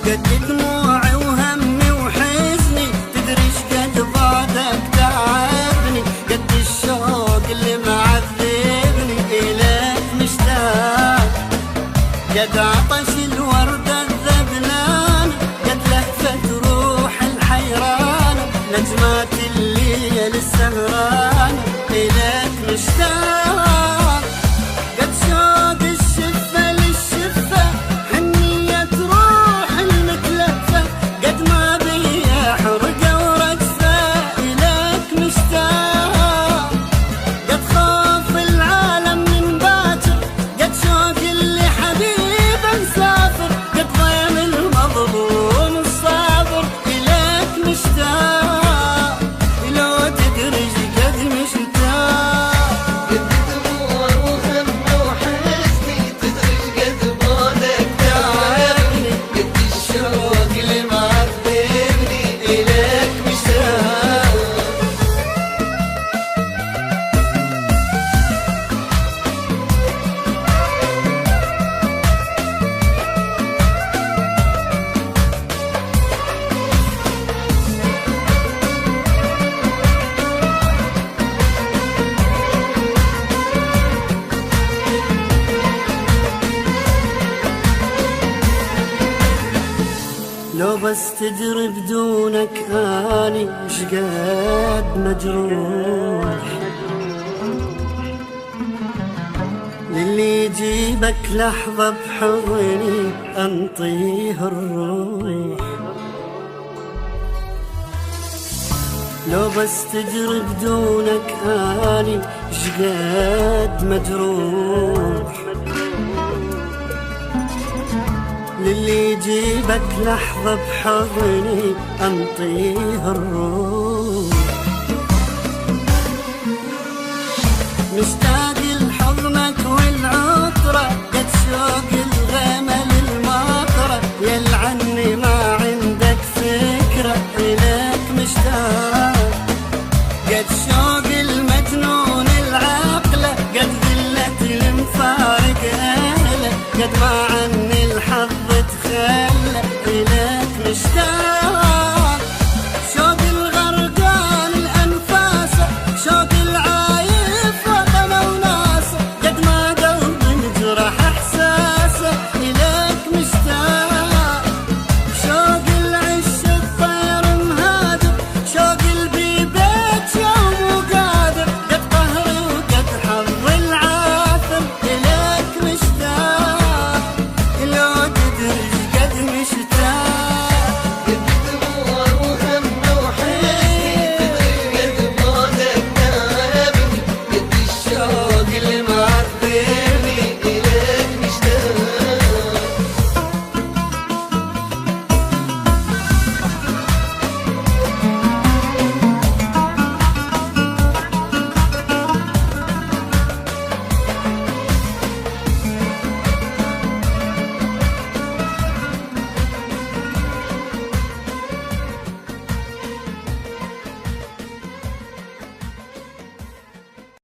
قد دموعي وهمي وحزني، تدري شقد بعدك تعبني، قد الشوق اللي معذبني إليك مشتاق، قد عطش الوردة الذبلان، قد لهفة روح الحيران، نجمات الليل السهران إليك مشتاق، قد شوق الشفة للشفة، حنية روح المتلفة، قد ما بي حرقة ورجفة إليك مشتاق، قد خاف العالم من باكر، قد شوق اللي حبيب مسافر، قد ضيم المظلوم الصابر إليك مشتاق، لو تدري قد مشتاق. قد دموع وهم وحزني، تدري قد بعدك تعبني، قد الشوق اللي معذبني إليك مشتاق. لو بس تدري بدونك اني شقد مجروح، للي يجيبك لحظة بحضني انطيه الروح، لو بس تدري بدونك اني شقد مجروح، للي يجيبك لحظة بحضني أنطيه الروح، مشتاق